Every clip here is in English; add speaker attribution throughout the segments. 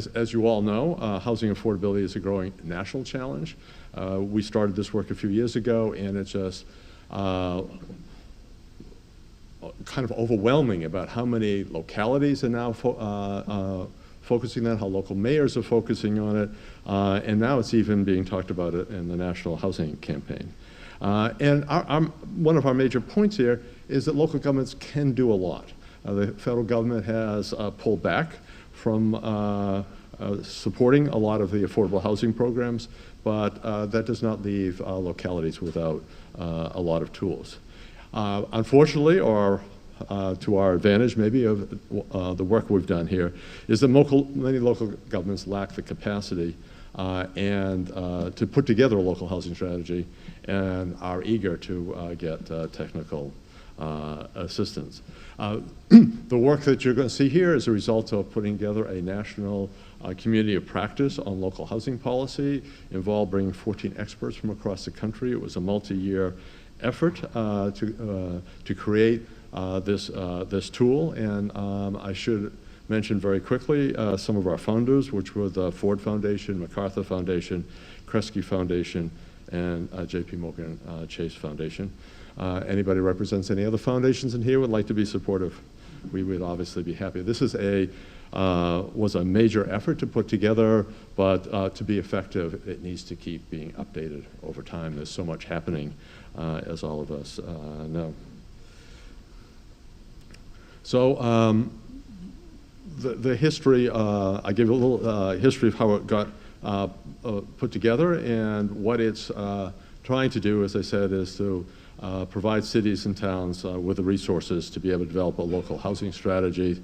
Speaker 1: as you all know, housing affordability is a growing national challenge. We started this work a few years ago, and it's just kind of overwhelming about how many localities are now focusing on it, how local mayors are focusing on it, and now it's even being talked about in the National Housing Campaign. And one of our major points here is that local governments can do a lot. The federal government has pulled back from supporting a lot of the affordable housing programs, but that does not leave localities without a lot of tools. Unfortunately, or to our advantage maybe of the work we've done here, is that many local governments lack the capacity and to put together a local housing strategy and are eager to get technical assistance. The work that you're going to see here is a result of putting together a national community of practice on local housing policy, involved bringing 14 experts from across the country. It was a multi-year effort to create this tool, and I should mention very quickly some of our founders, which were the Ford Foundation, MacArthur Foundation, Kresge Foundation, and J.P. Morgan Chase Foundation. Anybody represents any other foundations in here would like to be supportive, we would obviously be happy. This is was a major effort to put together, but to be effective, it needs to keep being updated over time. There's so much happening, as all of us know. So the history, I give a little history of how it got put together, and what it's trying to do, as I said, is to provide cities and towns with the resources to be able to develop a local housing strategy.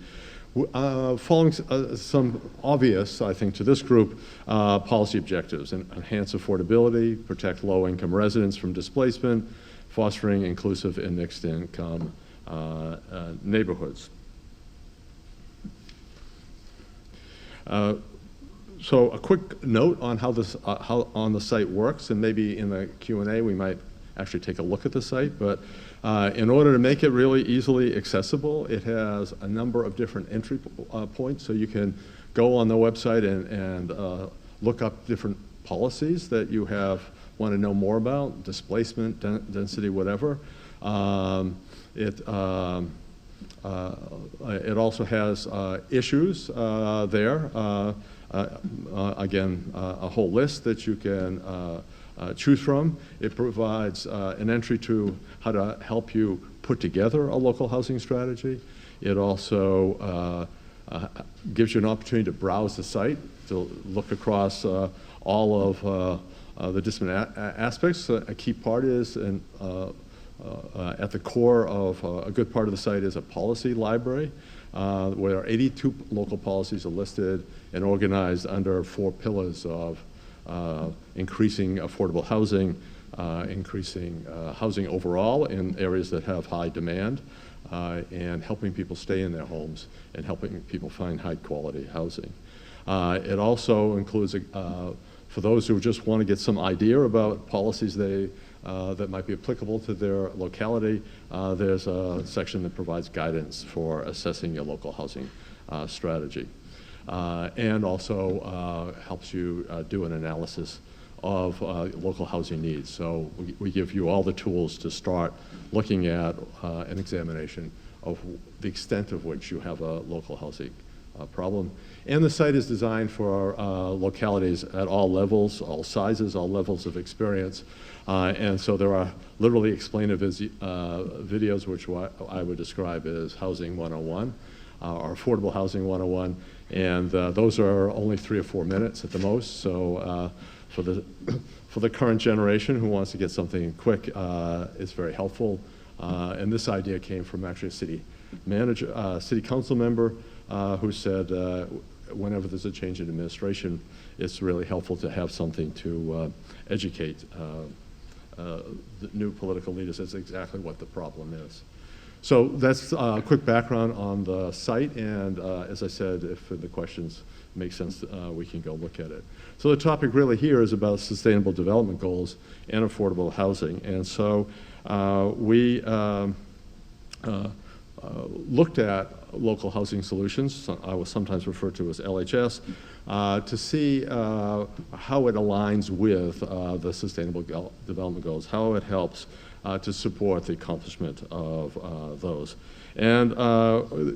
Speaker 1: Following some obvious, I think, to this group, policy objectives: and enhance affordability, protect low-income residents from displacement, fostering inclusive and mixed-income neighborhoods. So a quick note on how this how on the site works, and maybe in the Q&A we might actually take a look at the site, but in order to make it really easily accessible, it has a number of different entry points, so you can go on the website and look up different policies that you want to know more about, displacement, density, whatever. It also has issues there. Again, a whole list that you can choose from. It provides an entry to how to help you put together a local housing strategy. It also gives you an opportunity to browse the site, to look across all of the different aspects. A key part is, at the core of a good part of the site is a policy library, where 82 local policies are listed and organized under 4 pillars of increasing affordable housing, increasing housing overall in areas that have high demand, and helping people stay in their homes and helping people find high quality housing. It also includes, for those who just want to get some idea about policies that might be applicable to their locality, there's a section that provides guidance for assessing your local housing strategy. And also helps you do an analysis of local housing needs. So we give you all the tools to start looking at an examination of the extent of which you have a local housing problem. And the site is designed for localities at all levels, all sizes, all levels of experience. And so there are literally explainer videos, which I would describe as Housing 101, or Affordable Housing 101. And those are only 3 or 4 minutes at the most. So for the current generation who wants to get something quick, it's very helpful. And this idea came from actually a city council member who said whenever there's a change in administration, it's really helpful to have something to educate the new political leaders as exactly what the problem is. So that's a quick background on the site, and as I said, if the questions make sense, we can go look at it. So the topic really here is about sustainable development goals and affordable housing. And so we looked at local housing solutions, I was sometimes referred to as LHS, to see how it aligns with the Sustainable Development Goals, how it helps to support the accomplishment of those. And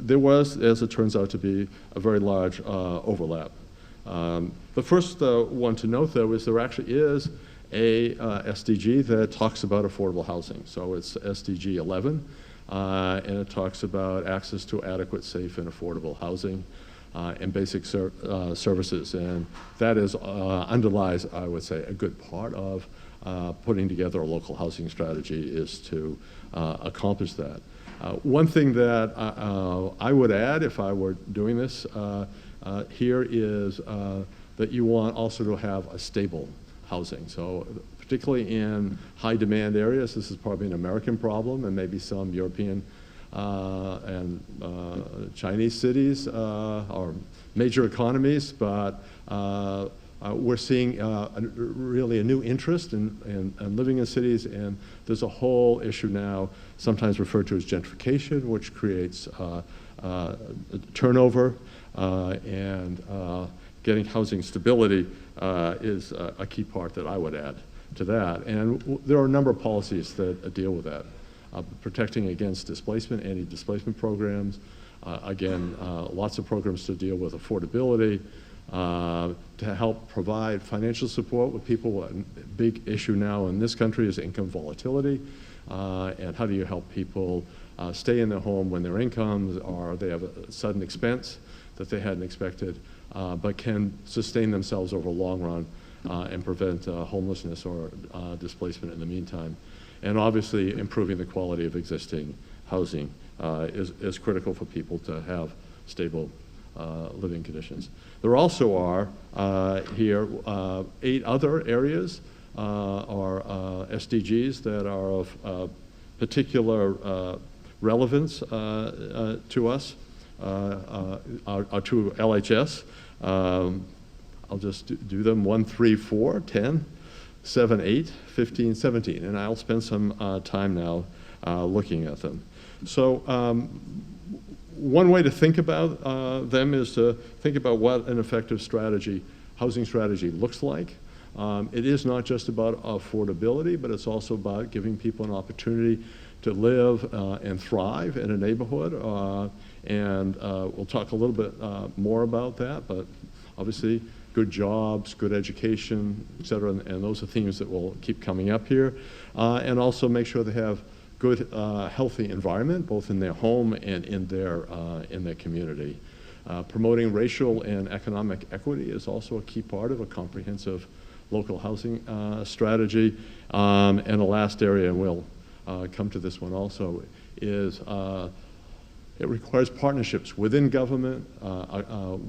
Speaker 1: there was, as it turns out to be, a very large overlap. The first one to note, though, is there actually is a SDG that talks about affordable housing. So it's SDG 11, and it talks about access to adequate, safe, and affordable housing and basic services. And that is underlies, I would say, a good part of putting together a local housing strategy is to accomplish that. One thing that I would add if I were doing this here is that you want also to have a stable housing. So particularly in high demand areas, this is probably an American problem, and maybe some European and Chinese cities or major economies, but we're seeing really a new interest in living in cities, and there's a whole issue now, sometimes referred to as gentrification, which creates turnover, and getting housing stability is a key part that I would add to that. And there are a number of policies that deal with that. Protecting against displacement, anti-displacement programs, again, lots of programs to deal with affordability, to help provide financial support with people. A big issue now in this country is income volatility, and how do you help people stay in their home when their incomes or they have a sudden expense that they hadn't expected, but can sustain themselves over a long run and prevent homelessness or displacement in the meantime. And obviously improving the quality of existing housing is critical for people to have stable living conditions. There also are here 8 other areas or SDGs that are of particular relevance to us, are to LHS. I'll just do them: 1, 3, 4, 10, 7, 8, 15, 17, and I'll spend some time now looking at them. So one way to think about them is to think about what an effective strategy, housing strategy, looks like. It is not just about affordability, but it's also about giving people an opportunity to live and thrive in a neighborhood. And we'll talk a little bit more about that, but obviously good jobs, good education, et cetera, and those are themes that will keep coming up here. And also make sure they have good, healthy environment, both in their home and in their community. Promoting racial and economic equity is also a key part of a comprehensive local housing strategy. And the last area, and we'll come to this one also, is it requires partnerships within government,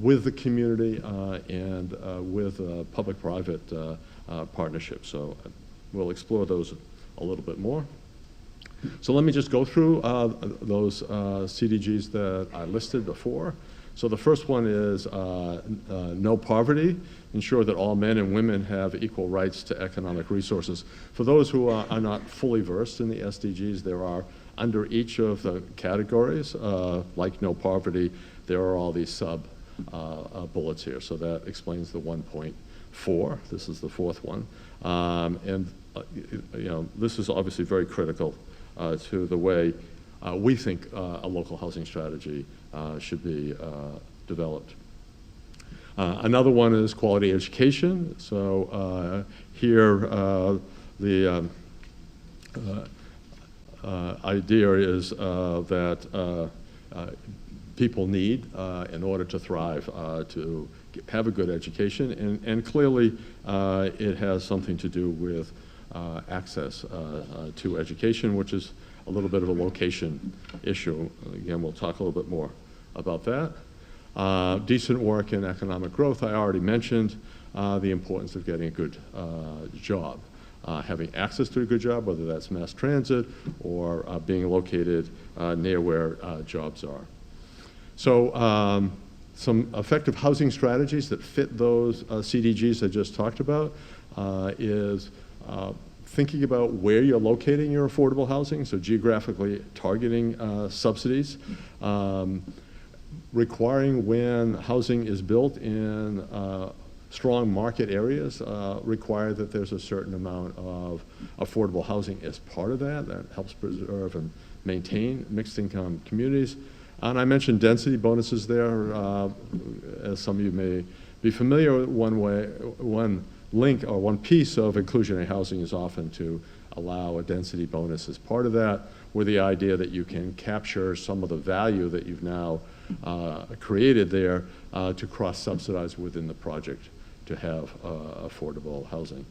Speaker 1: with the community, and with public-private partnerships. So we'll explore those a little bit more. So let me just go through those CDGs that I listed before. So the first one is no poverty, ensure that all men and women have equal rights to economic resources. For those who are not fully versed in the SDGs, there are, under each of the categories, like no poverty, there are all these sub bullets here. So that explains the 1.4. This is the fourth one. And you know, this is obviously very critical to the way we think a local housing strategy should be developed. Another one is quality education. So here the idea is that people need, in order to thrive, to have a good education, and clearly it has something to do with access to education, which is a little bit of a location issue. Again, we'll talk a little bit more about that. Decent work and economic growth. I already mentioned the importance of getting a good job. Having access to a good job, whether that's mass transit or being located near where jobs are. So some effective housing strategies that fit those CDGs I just talked about is thinking about where you're locating your affordable housing, so geographically targeting subsidies, requiring when housing is built in strong market areas, require that there's a certain amount of affordable housing as part of that. That helps preserve and maintain mixed income communities. And I mentioned density bonuses there. As some of you may be familiar with, one link or one piece of inclusionary housing is often to allow a density bonus as part of that, with the idea that you can capture some of the value that you've now created there to cross-subsidize within the project to have affordable housing.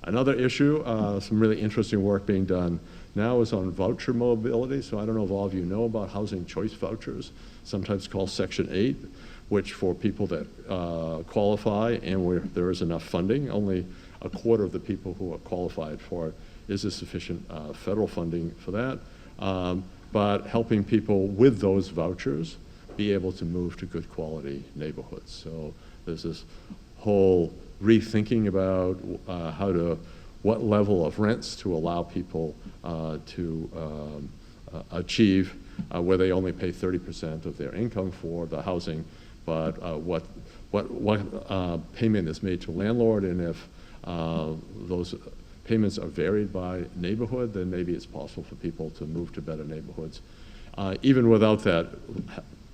Speaker 1: Another issue, some really interesting work being done now is on voucher mobility. So I don't know if all of you know about housing choice vouchers, sometimes called Section 8, which for people that qualify and where there is enough funding, only a quarter of the people who are qualified for it is there sufficient federal funding for that. But helping people with those vouchers be able to move to good quality neighborhoods. So there's this whole rethinking about what level of rents to allow people to achieve where they only pay 30% of their income for the housing, but what payment is made to landlord, and if those payments are varied by neighborhood, then maybe it's possible for people to move to better neighborhoods. Even without that,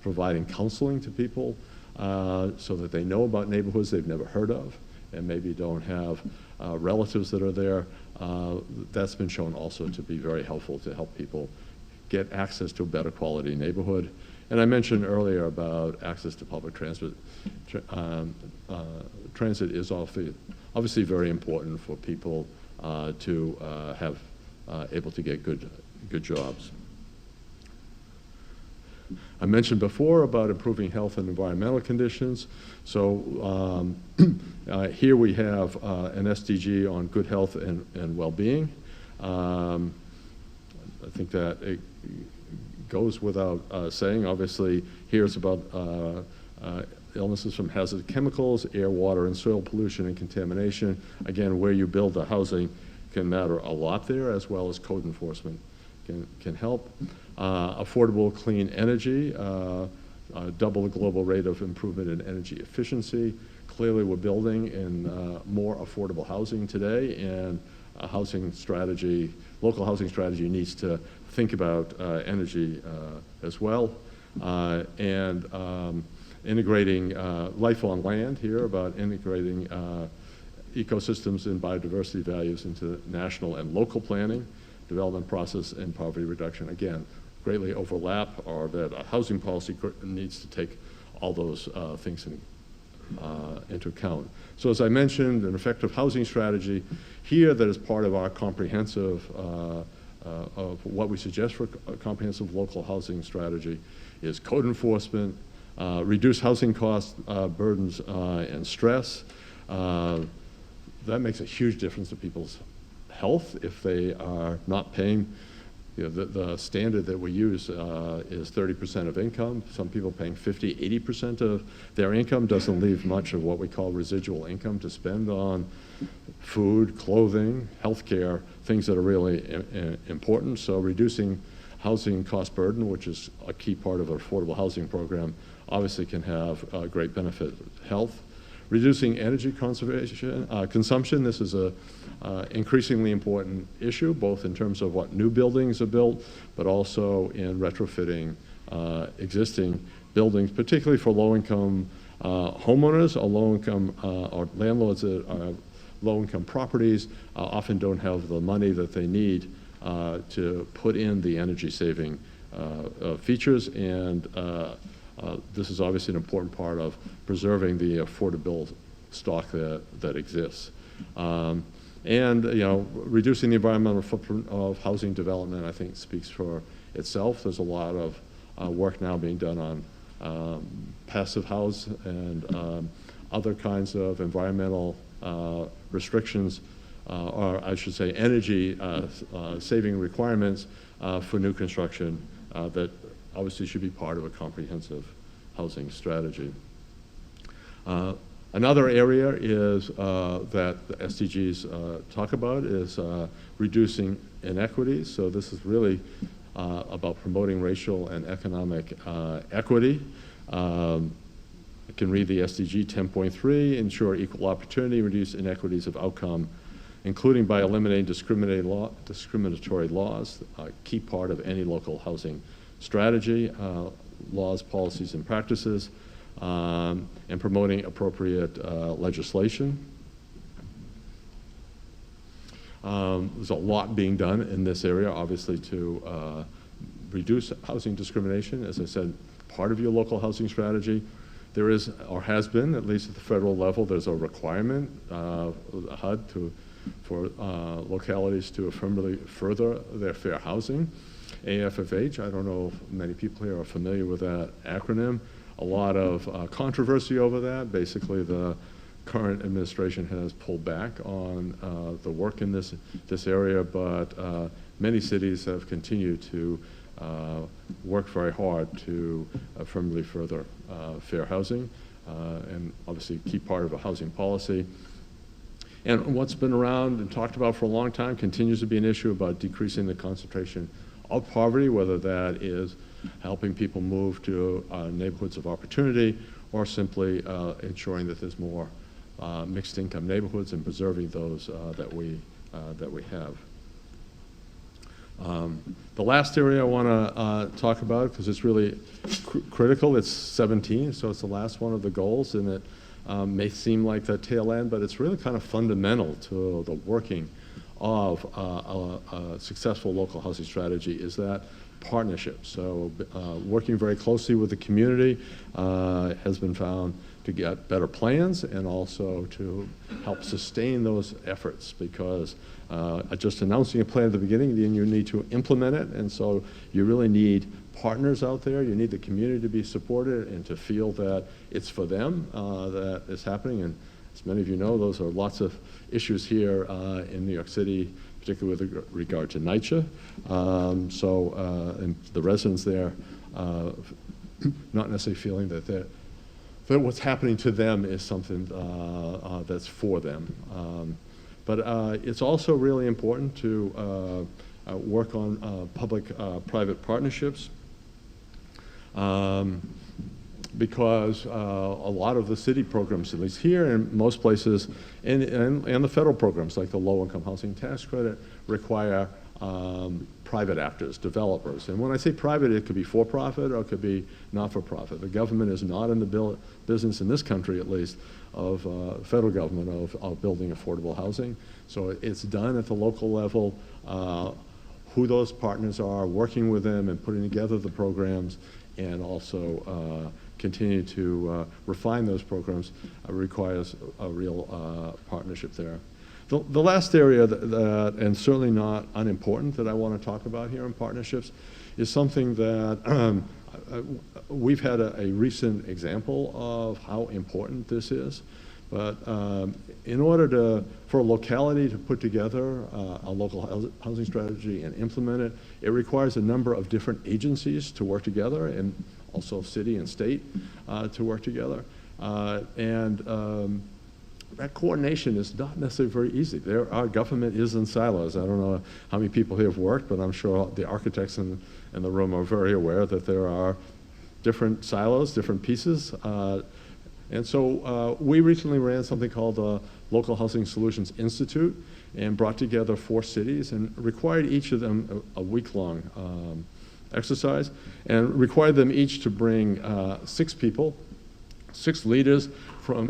Speaker 1: providing counseling to people so that they know about neighborhoods they've never heard of and maybe don't have relatives that are there, that's been shown also to be very helpful to help people get access to a better quality neighborhood. And I mentioned earlier about access to public transit. Transit is obviously very important for people to have able to get good jobs. I mentioned before about improving health and environmental conditions. So here we have an SDG on good health and well-being. I think that it goes without saying. Obviously, here's about illnesses from hazardous chemicals, air, water, and soil pollution and contamination. Again, where you build the housing can matter a lot there, as well as code enforcement can help. Affordable clean energy, double the global rate of improvement in energy efficiency. Clearly, we're building in more affordable housing today, and a housing strategy, local housing strategy needs to think about energy as well. And integrating life on land here, about integrating ecosystems and biodiversity values into national and local planning, development process, and poverty reduction. Again, greatly overlap, or that a housing policy needs to take all those things into account. So as I mentioned, an effective housing strategy here that is part of our comprehensive, of what we suggest for a comprehensive local housing strategy is code enforcement, reduce housing costs, burdens, and stress. That makes a huge difference to people's health if they are not paying. You know, the standard that we use is 30% of income. Some people paying 50, 80% of their income doesn't leave much of what we call residual income to spend on food, clothing, healthcare, things that are really important. So reducing housing cost burden, which is a key part of an affordable housing program, obviously can have a great benefit to health. Reducing energy consumption, this is a increasingly important issue, both in terms of what new buildings are built, but also in retrofitting existing buildings, particularly for low-income homeowners or low-income or landlords that are low-income properties, often don't have the money that they need to put in the energy-saving features, and this is obviously an important part of preserving the affordable stock that exists. And you know, reducing the environmental footprint of housing development, I think, speaks for itself. There's a lot of work now being done on passive house and other kinds of environmental restrictions, or I should say energy saving requirements for new construction that obviously should be part of a comprehensive housing strategy. Another area is that the SDGs talk about is reducing inequities. So this is really about promoting racial and economic equity. You can read the SDG 10.3, ensure equal opportunity, reduce inequities of outcome, including by eliminating discriminatory laws, a key part of any local housing strategy, laws, policies, and practices, and promoting appropriate legislation. There's a lot being done in this area, obviously, to reduce housing discrimination. As I said, part of your local housing strategy. There is, or has been, at least at the federal level, there's a requirement, HUD, for localities to affirmatively further their fair housing. AFFH, I don't know if many people here are familiar with that acronym. A lot of controversy over that. Basically, the current administration has pulled back on the work in this area, but many cities have continued to work very hard to affirmatively further fair housing, and obviously a key part of a housing policy. And what's been around and talked about for a long time continues to be an issue about decreasing the concentration of poverty, whether that is helping people move to neighborhoods of opportunity, or simply ensuring that there's more mixed income neighborhoods and preserving those that we have. The last area I want to talk about, because it's really critical, it's 17, so it's the last one of the goals, and it may seem like the tail end, but it's really kind of fundamental to the working of a successful local housing strategy, is that partnership. So working very closely with the community has been found to get better plans and also to help sustain those efforts, because just announcing a plan at the beginning, then you need to implement it, and so you really need partners out there. You need the community to be supported and to feel that it's for them that is happening. And as many of you know, those are lots of issues here in New York City, particularly with regard to NYCHA. And the residents there not necessarily feeling that what's happening to them is something that's for them. But it's also really important to work on public-private partnerships, because a lot of the city programs, at least here and most places, and the federal programs like the low-income housing tax credit, require private actors, developers. And when I say private, it could be for-profit or it could be not-for-profit. The government is not in the business, in this country at least, of federal government of building affordable housing. So it's done at the local level. Who those partners are, working with them and putting together the programs, and also continue to refine those programs requires a real partnership there. The last area that, and certainly not unimportant, that I want to talk about here in partnerships is something that we've had a recent example of how important this is. But in order for a locality to put together a local housing strategy and implement it, it requires a number of different agencies to work together, and also city and state to work together. That coordination is not necessarily very easy. Our government is in silos. I don't know how many people here have worked, but I'm sure the architects in the room are very aware that there are different silos, different pieces. And so we recently ran something called the Local Housing Solutions Institute, and brought together 4 cities and required each of them a week-long exercise, and required them each to bring 6 people, 6 leaders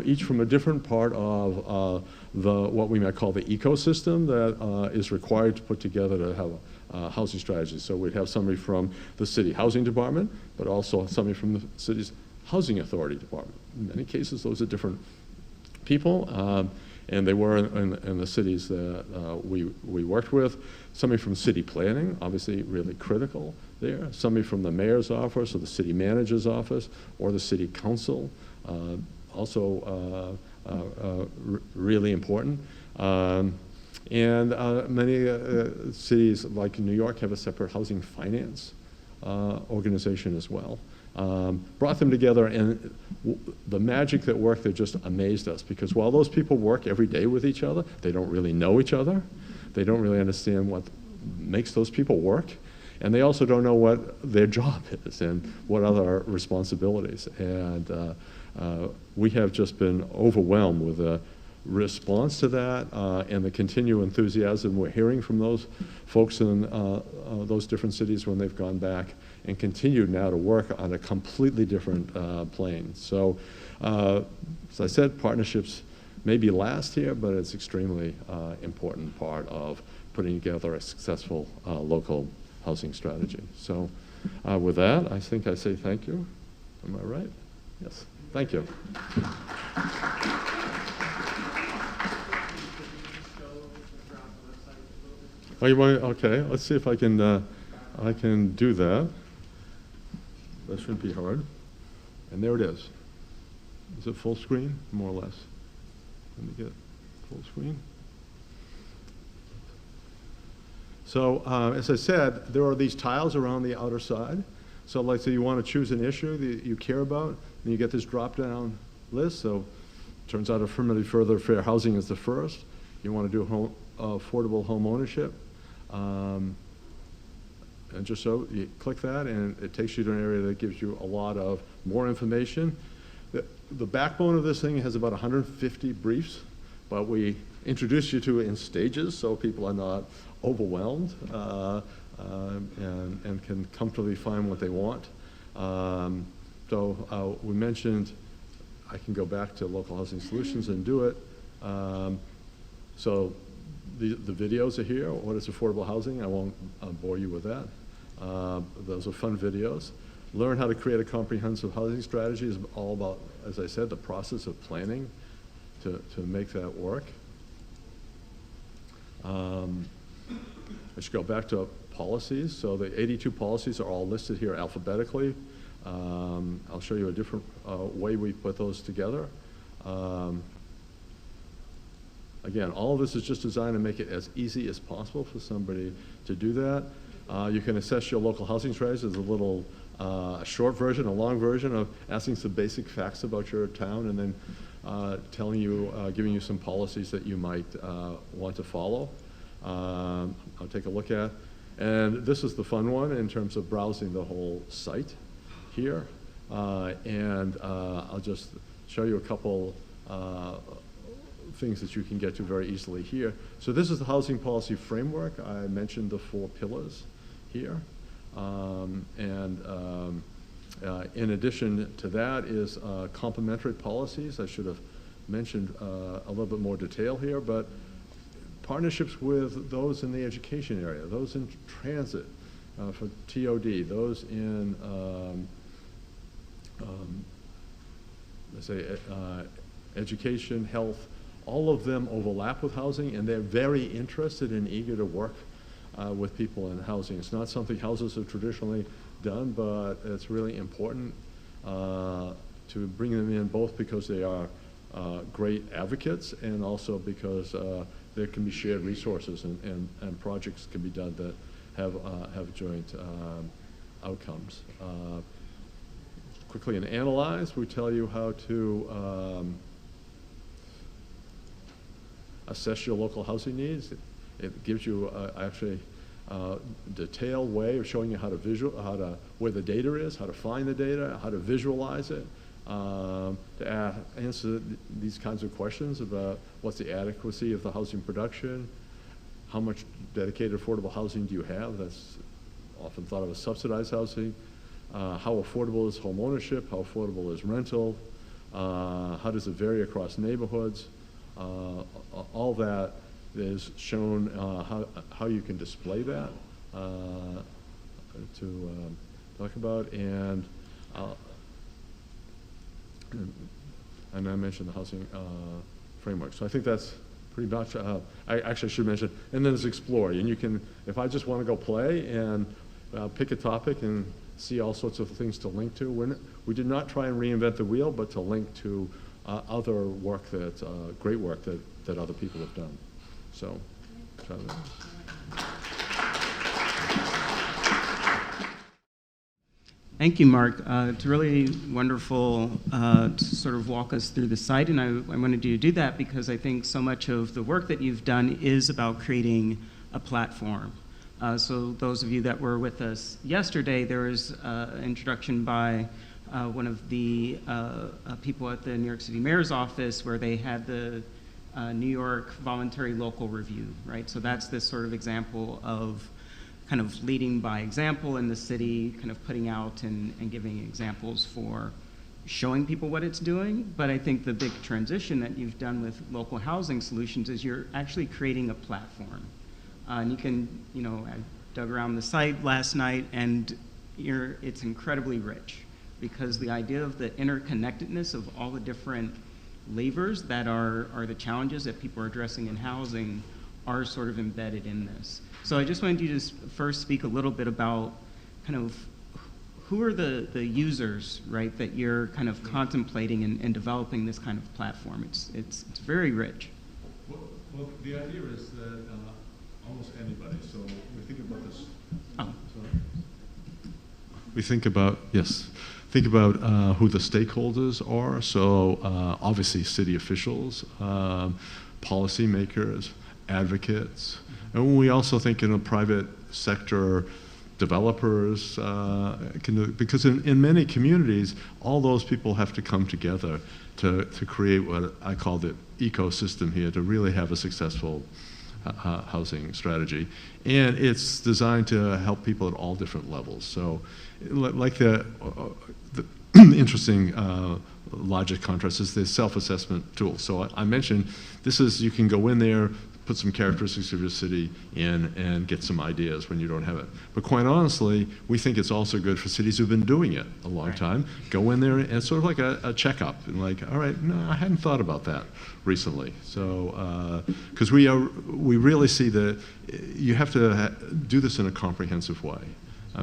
Speaker 1: each from a different part of what we might call the ecosystem that is required to put together to have a housing strategy. So we'd have somebody from the city housing department, but also somebody from the city's housing authority department. In many cases, those are different people, and they were in the cities that we worked with. Somebody from city planning, obviously really critical there. Somebody from the mayor's office or the city manager's office or the city council, also really important. And many cities like New York have a separate housing finance organization as well. brought them together, and the magic that worked there just amazed us, because while those people work every day with each other, they don't really know each other. They don't really understand what makes those people work, and they also don't know what their job is and what other responsibilities. And we have just been overwhelmed with the response to that and the continued enthusiasm we're hearing from those folks in those different cities when they've gone back and continued now to work on a completely different plane. So, as I said, partnerships may be last here, but it's extremely important part of putting together a successful local housing strategy. So with that, I think I say thank you. Am I right? Yes, thank you. Oh, you want? Okay, let's see if I can do that. That shouldn't be hard. And there it is. Is it full screen? More or less. Let me get full screen. So as I said, there are these tiles around the outer side. So like, so you want to choose an issue that you care about, and you get this drop-down list. So turns out affirmative further fair housing is the first. You want to do affordable home ownership. And just so you click that, and it takes you to an area that gives you a lot of more information. The backbone of this thing has about 150 briefs, but we introduce you to it in stages so people are not overwhelmed and can comfortably find what they want. So we mentioned, I can go back to local housing solutions and do it. So the videos are here. What is affordable housing? I won't bore you with that. Those are fun videos. Learn how to create a comprehensive housing strategy is all about, as I said, the process of planning to make that work. I should go back to policies. So the 82 policies are all listed here alphabetically. I'll show you a different way we put those together. Again, all of this is just designed to make it as easy as possible for somebody to do that. You can assess your local housing strategy. There's a little short version, a long version of asking some basic facts about your town, and then telling you, giving you some policies that you might want to follow. I'll take a look at. And this is the fun one in terms of browsing the whole site here. And I'll just show you a couple things that you can get to very easily here. So this is the housing policy framework. I mentioned the 4 pillars here. In addition to that is complementary policies. I should have mentioned a little bit more detail here, but partnerships with those in the education area, those in transit for TOD, those in, let's say, education, health, all of them overlap with housing, and they're very interested and eager to work with people in housing. It's not something houses have traditionally done, but it's really important to bring them in, both because they are great advocates and also because there can be shared resources and projects can be done that have joint outcomes. Quickly and analyze, we tell you how to assess your local housing needs. It gives you actually a detailed way of showing you how to where the data is, how to find the data, how to visualize it, to answer these kinds of questions about what's the adequacy of the housing production, how much dedicated affordable housing do you have? That's often thought of as subsidized housing. How affordable is home ownership? How affordable is rental? How does it vary across neighborhoods? All that is shown how you can display that to talk about, and I mentioned the housing framework. So I think that's pretty much, I actually should mention, and then there's explore, and you can, if I just want to go play and pick a topic and see all sorts of things to link to. We did not try and reinvent the wheel, but to link to other work that, great work that other people have done. So, try that.
Speaker 2: Thank you, Mark. It's really wonderful to sort of walk us through the site, and I wanted you to do that because I think so much of the work that you've done is about creating a platform. So those of you that were with us yesterday, there was an introduction by one of the people at the New York City Mayor's office where they had the New York Voluntary Local Review, right? So that's this sort of example of kind of leading by example in the city, kind of putting out and giving examples for showing people what it's doing. But I think the big transition that you've done with local housing solutions is you're actually creating a platform. And you can, I dug around the site last night and it's incredibly rich because the idea of the interconnectedness of all the different levers that are the challenges that people are addressing in housing are sort of embedded in this. So I just wanted you to first speak a little bit about kind of who are the users, right, that you're kind of contemplating and developing this kind of platform. It's very rich.
Speaker 1: Well, the idea is that almost anybody. So we think about this.
Speaker 2: Oh,
Speaker 1: sorry. We think about who the stakeholders are. So obviously city officials, policymakers, advocates, and we also think in a private sector, developers, because in many communities, all those people have to come together to create what I call the ecosystem here to really have a successful housing strategy. And it's designed to help people at all different levels. So like the interesting logic contrast is the self-assessment tool. So I mentioned this is, you can go in there, put some characteristics of your city in and get some ideas when you don't have it. But quite honestly, we think it's also good for cities who've been doing it a long time. Go in there and sort of like a checkup and like, all right, no, I hadn't thought about that recently. So, because we really see that you have to do this in a comprehensive way.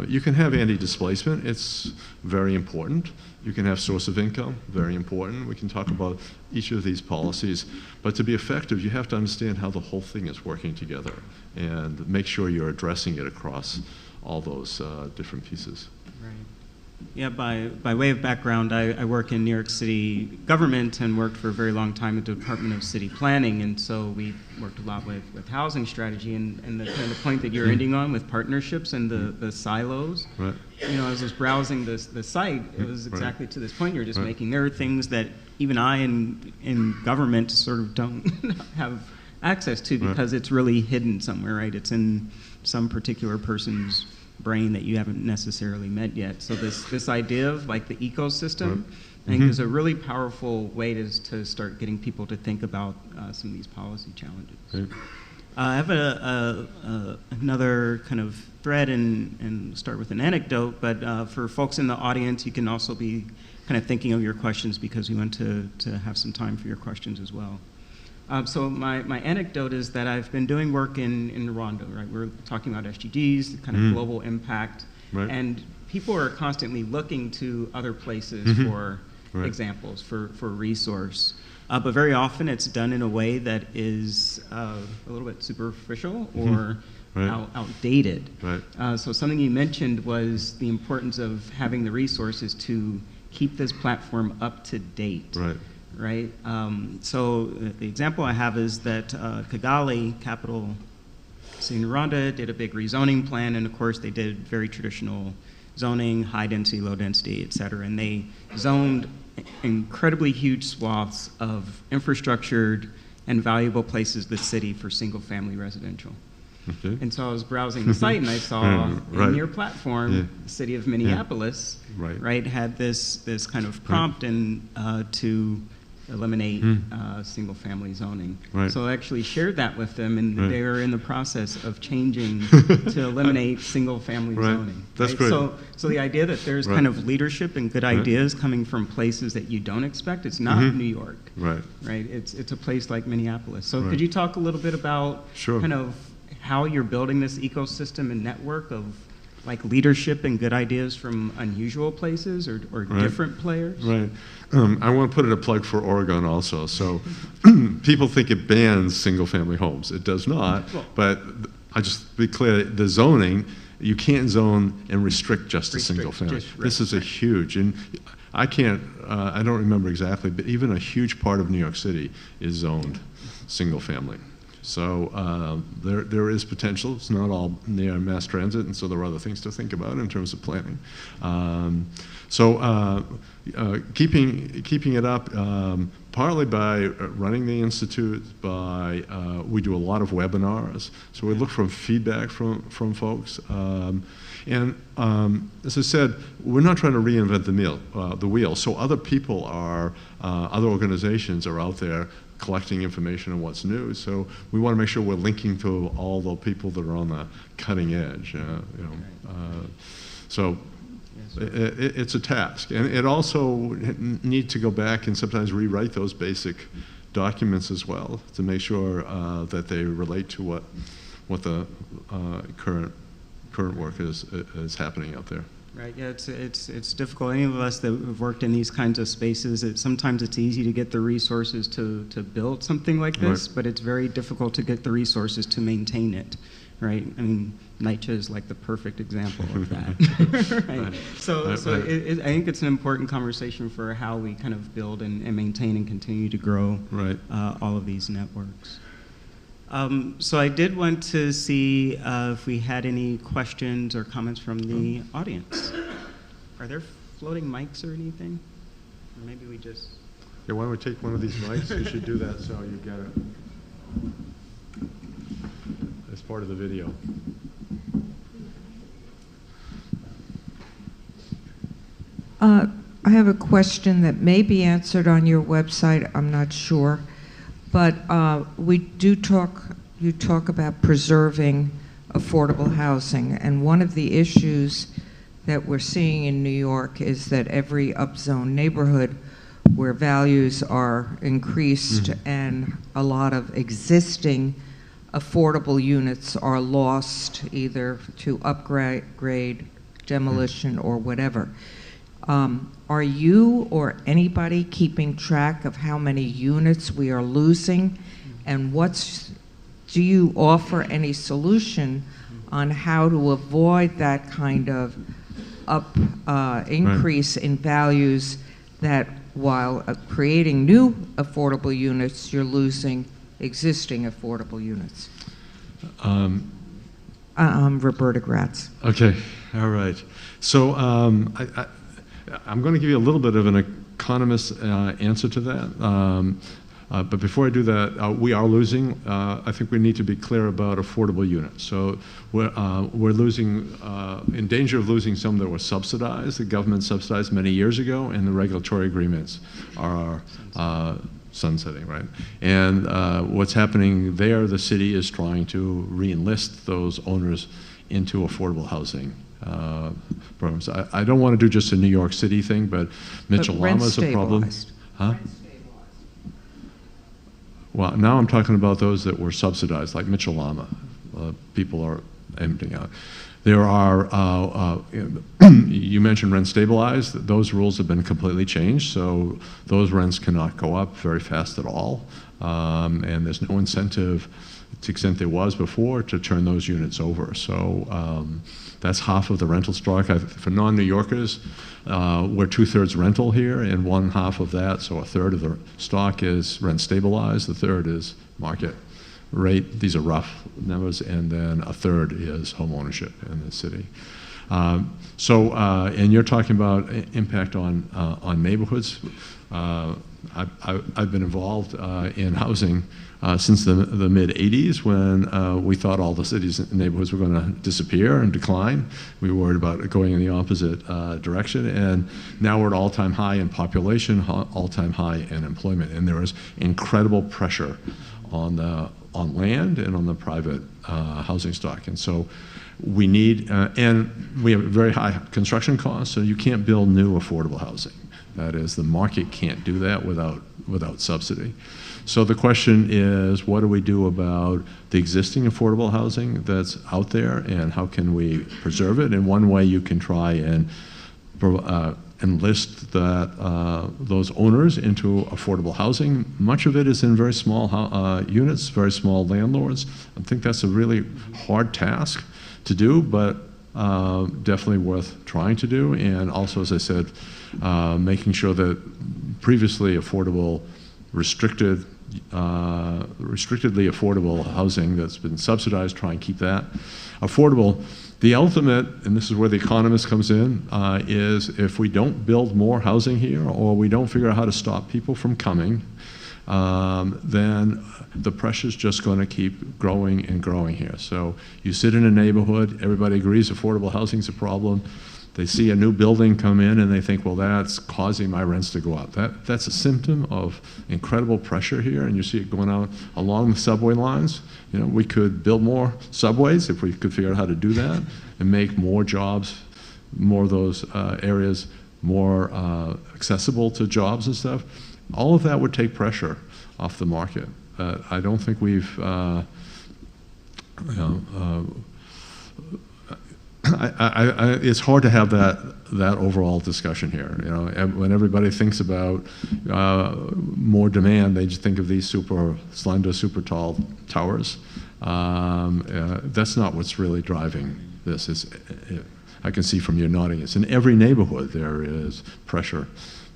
Speaker 1: You can have anti-displacement, it's very important. You can have source of income, very important. We can talk about each of these policies. But to be effective, you have to understand how the whole thing is working together and make sure you're addressing it across all those different pieces.
Speaker 2: Right. Yeah, by way of background, I work in New York City government and worked for a very long time at the Department of City Planning, and so we worked a lot with housing strategy and the kind of the point that you're ending on with partnerships and the silos.
Speaker 1: Right.
Speaker 2: As I was browsing the site, it was exactly to this point you're just making. There are things that even I in government sort of don't have access to because it's really hidden somewhere, right? It's in some particular person's brain that you haven't necessarily met yet. So this idea of like the ecosystem, I think is a really powerful way to start getting people to think about some of these policy challenges.
Speaker 1: Right.
Speaker 2: I have another kind of thread and start with an anecdote, but for folks in the audience, you can also be kind of thinking of your questions because we want to have some time for your questions as well. So my anecdote is that I've been doing work in Rwanda, right? We're talking about SDGs, kind of global impact, and people are constantly looking to other places for examples, for resource. But very often it's done in a way that is a little bit superficial or outdated. So something you mentioned was the importance of having the resources to keep this platform up to date. Right? So the example I have is that Kigali, capital city in Rwanda, did a big rezoning plan, and of course they did very traditional zoning, high density, low density, et cetera, and they zoned incredibly huge swaths of infrastructured and valuable places in the city for single family residential. And so I was browsing the site and I saw in your platform, the city of Minneapolis, had this kind of prompt and to eliminate single-family zoning. So I actually shared that with them, and they are in the process of changing to eliminate single-family zoning.
Speaker 1: That's great.
Speaker 2: So the idea that there's kind of leadership and good ideas coming from places that you don't expect, it's not New York. Right? It's a place like Minneapolis. So could you talk a little bit about kind of how you're building this ecosystem and network of like leadership and good ideas from unusual places or different players?
Speaker 1: I want to put in a plug for Oregon also. So people think it bans single-family homes. It does not, but I just be clear, the zoning you can't zone and restrict just a single family. This is a huge, and I can't, I don't remember exactly, but even a huge part of New York City is zoned single family. So there is potential. It's not all near mass transit, and so there are other things to think about in terms of planning. Keeping it up, partly by running the institute, by we do a lot of webinars, so we look for feedback from folks. As I said, we're not trying to reinvent the wheel. So other people are, other organizations are out there collecting information on what's new. So we want to make sure we're linking to all the people that are on the cutting edge. So it's a task, and it also needs to go back and sometimes rewrite those basic documents as well to make sure that they relate to what the current work is happening out there.
Speaker 2: Right. Yeah. It's difficult. Any of us that have worked in these kinds of spaces, sometimes it's easy to get the resources to build something like this, right, but it's very difficult to get the resources to maintain it. Right. I mean, NYCHA is like the perfect example of that. Right. Right. So I think it's an important conversation for how we kind of build and maintain and continue to grow, right, all of these networks. So I did want to see if we had any questions or comments from the audience. Are there floating mics or anything? Or maybe we just...
Speaker 1: Yeah, why don't we take one of these mics? You should do that so you get it as part of the video.
Speaker 3: I have a question that may be answered on your website, I'm not sure. But you talk about preserving affordable housing, and one of the issues that we're seeing in New York is that every upzone neighborhood where values are increased and a lot of existing affordable units are lost either to upgrade, demolition, or whatever. Are you or anybody keeping track of how many units we are losing, and do you offer any solution on how to avoid that kind of increase in values that while creating new affordable units, you're losing existing affordable units? I'm Roberta Gratz.
Speaker 1: Okay, all right. So I'm going to give you a little bit of an economist answer to that. But before I do that, we are losing. I think we need to be clear about affordable units. So we're losing, in danger of losing some that were subsidized. The government subsidized many years ago, and the regulatory agreements are sunsetting, right? And what's happening there, the city is trying to re-enlist those owners into affordable housing programs. I don't want to do just a New York City thing, but Mitchell-Lama is a problem. Huh? Well, now I'm talking about those that were subsidized, like Mitchell-Lama. People are emptying out. There are, you mentioned rent stabilized. Those rules have been completely changed, so those rents cannot go up very fast at all. And there's no incentive, to the extent there was before, to turn those units over. So that's half of the rental stock. For non-New Yorkers, we're 2/3 rental here, and 1/2 of that, so 1/3 of the stock is rent stabilized, the 1/3 is market rate. These are rough numbers, and then 1/3 is home ownership in the city. And you're talking about impact on neighborhoods. I've been involved in housing since the mid-'80s, when we thought all the cities and neighborhoods were going to disappear and decline. We were worried about going in the opposite direction, and now we're at all-time high in population, all-time high in employment, and there is incredible pressure on land and on the private housing stock. And so we need, and we have very high construction costs, so you can't build new affordable housing. That is, the market can't do that without subsidy. So the question is, what do we do about the existing affordable housing that's out there, and how can we preserve it? And one way you can try and enlist those owners into affordable housing. Much of it is in very small units, very small landlords. I think that's a really hard task to do, but definitely worth trying to do. And also, as I said, making sure that previously affordable, restrictedly affordable housing that's been subsidized, try and keep that affordable. The ultimate, and this is where the economist comes in, is if we don't build more housing here, or we don't figure out how to stop people from coming, then the pressure's just going to keep growing and growing here. So you sit in a neighborhood, everybody agrees affordable housing's a problem. They see a new building come in and they think, well, that's causing my rents to go up. That's a symptom of incredible pressure here, and you see it going on along the subway lines. You know, we could build more subways if we could figure out how to do that and make more jobs, more of those areas more accessible to jobs and stuff. All of that would take pressure off the market. I don't think we've, it's hard to have that overall discussion here. You know, when everybody thinks about more demand, they just think of these super slender, super tall towers. That's not what's really driving this. I can see from your nodding, it's in every neighborhood there is pressure.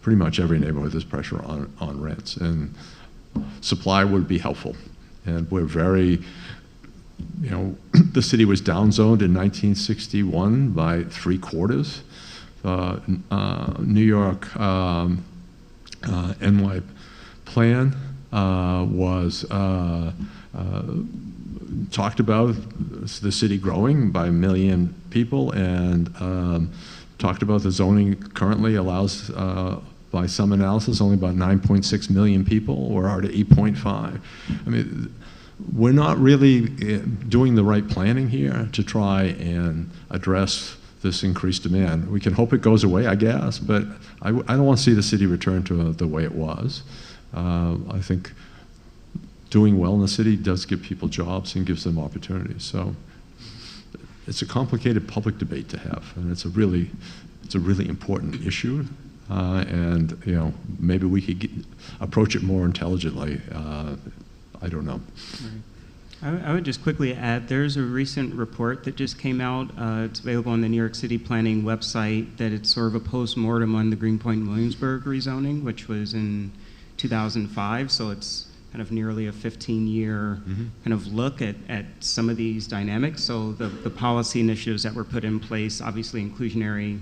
Speaker 1: Pretty much every neighborhood there's pressure on rents, and supply would be helpful. And we're very, you know, the city was downzoned in 1961 by 3/4. New York NY plan was talked about the city growing by 1 million people, and talked about the zoning currently allows, by some analysis, only about 9.6 million people. We're already at 8.5. I mean, we're not really doing the right planning here to try and address this increased demand. We can hope it goes away, I guess, but I don't want to see the city return to the way it was. I think doing well in the city does give people jobs and gives them opportunities. So it's a complicated public debate to have, and it's a really important issue. And you know, maybe we could approach it more intelligently. I don't know.
Speaker 2: Right. I would just quickly add, there's a recent report that just came out. It's available on the New York City Planning website, that it's sort of a post-mortem on the Greenpoint and Williamsburg rezoning, which was in 2005. So it's kind of nearly a 15-year kind of look at some of these dynamics. So the policy initiatives that were put in place, obviously inclusionary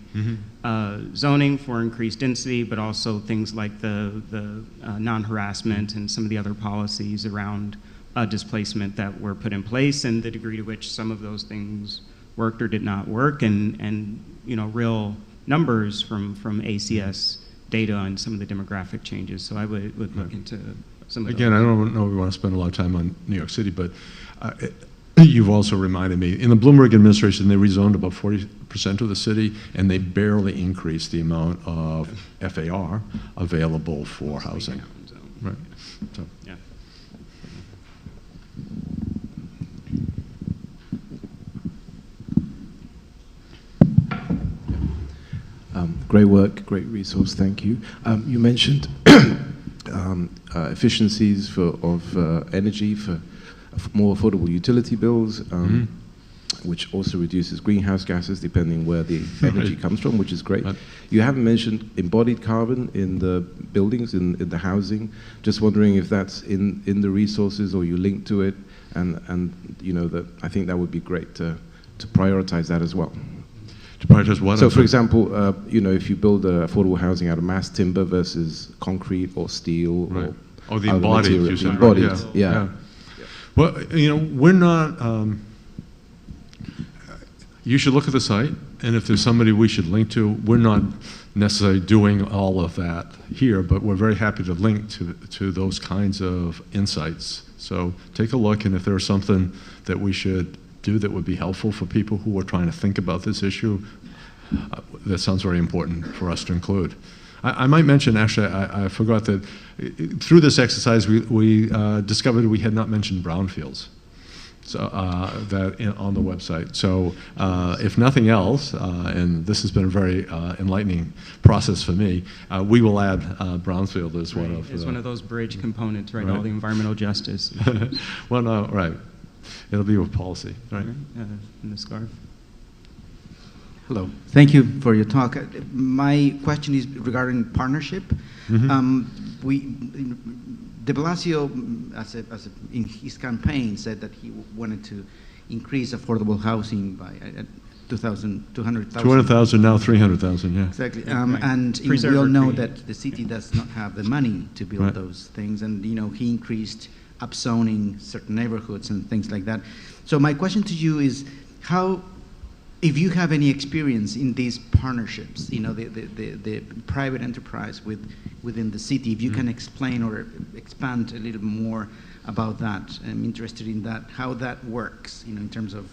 Speaker 2: zoning for increased density, but also things like the non-harassment and some of the other policies around displacement that were put in place, and the degree to which some of those things worked or did not work, and you know, real numbers from ACS data on some of the demographic changes. So I would look into some of those.
Speaker 1: Again, I don't know if we want to spend a lot of time on New York City, but you've also reminded me, in the Bloomberg administration, they rezoned about 40% of the city, and they barely increased the amount of FAR available for housing. Right. So.
Speaker 2: Yeah.
Speaker 4: Great work, great resource, thank you. You mentioned efficiencies of energy for more affordable utility bills, which also reduces greenhouse gases depending where the energy comes from, which is great. You haven't mentioned embodied carbon in the buildings, in the housing. Just wondering if that's in the resources, or you link to it, and you know, that I think that would be great to prioritize that as well.
Speaker 1: To prioritize what?
Speaker 4: So, for example, you know, if you build affordable housing out of mass timber versus concrete or steel,
Speaker 1: right.
Speaker 4: or
Speaker 1: the embodied, you said,
Speaker 4: embodied,
Speaker 1: right?
Speaker 4: yeah.
Speaker 1: Well, you know, we're not. You should look at the site, and if there's somebody we should link to, we're not necessarily doing all of that here, but we're very happy to link to those kinds of insights. So take a look, and if there's something that we should do that would be helpful for people who are trying to think about this issue, that sounds very important for us to include. I might mention, actually, I forgot that through this exercise we discovered we had not mentioned brownfields, so on the website. So if nothing else, and this has been a very enlightening process for me, we will add brownfield as one of
Speaker 2: it's one of those bridge components, right?
Speaker 1: Right.
Speaker 2: All the environmental justice.
Speaker 1: Well, no, right. It'll be with policy, right?
Speaker 2: In the scarf.
Speaker 5: Hello. Thank you for your talk. My question is regarding partnership. De Blasio, in his campaign, said that he wanted to increase affordable housing by 200,000.
Speaker 1: 200,000, now 300,000, yeah.
Speaker 5: Exactly. And we all know that the city does not have the money to build those things. And, he increased upzoning certain neighborhoods and things like that. So my question to you is, if you have any experience in these partnerships, the private enterprise within the city, if you can explain or expand a little more about that. I'm interested in that, how that works, in terms of,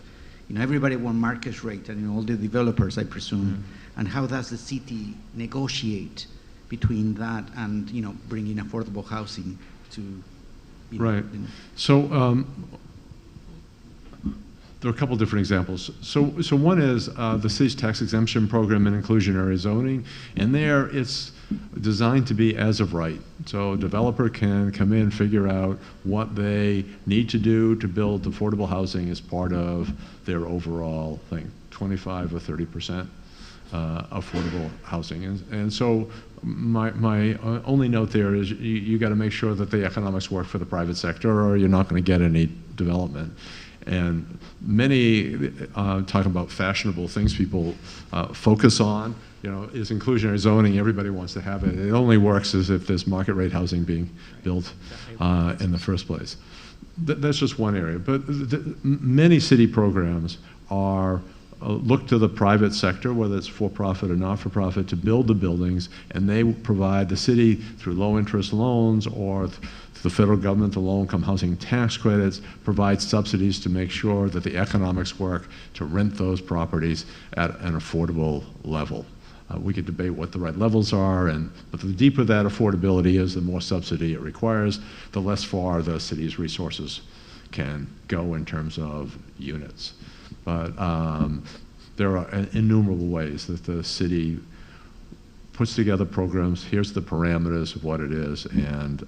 Speaker 5: everybody wants market rate, and all the developers, I presume, and how does the city negotiate between that and, bringing affordable housing to,
Speaker 1: Right. So there are a couple different examples. So one is the city's tax exemption program and inclusionary zoning, and there it's designed to be as of right. So a developer can come in, figure out what they need to do to build affordable housing as part of their overall thing, 25 or 30% affordable housing. And so my only note there is you got to make sure that the economics work for the private sector, or you're not going to get any development. And many talk about fashionable things people focus on, is inclusionary zoning. Everybody wants to have it. It only works as if there's market rate housing being built in the first place. That's just one area. But many city programs are look to the private sector, whether it's for-profit or not-for-profit, to build the buildings, and they provide the city through low-interest loans or the federal government, the low-income housing tax credits, provide subsidies to make sure that the economics work to rent those properties at an affordable level. We could debate what the right levels are, but the deeper that affordability is, the more subsidy it requires, the less far the city's resources can go in terms of units. But there are innumerable ways that the city puts together programs. Here's the parameters of what it is, and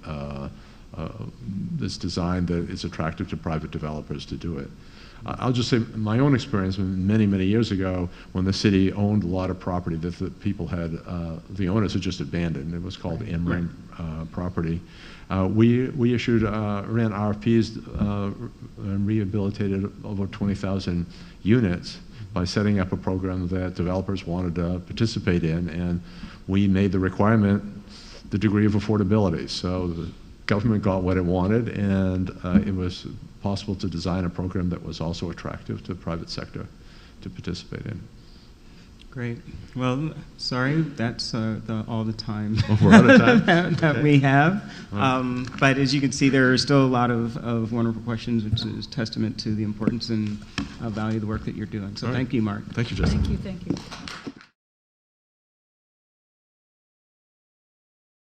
Speaker 1: it's designed that it's attractive to private developers to do it. I'll just say my own experience many, many years ago when the city owned a lot of property that the people had, the owners had just abandoned. It was called in-rent property. We issued, ran RFPs and rehabilitated over 20,000 units by setting up a program that developers wanted to participate in, and we made the requirement the degree of affordability. So the government got what it wanted, and it was possible to design a program that was also attractive to the private sector to participate in.
Speaker 2: Great. Well, sorry, that's all the time,
Speaker 1: We're out of time.
Speaker 2: that we have. But as you can see, there are still a lot of wonderful questions, which is testament to the importance and value of the work that you're doing. So thank you, Mark.
Speaker 1: Thank you, Justin.
Speaker 6: Thank you.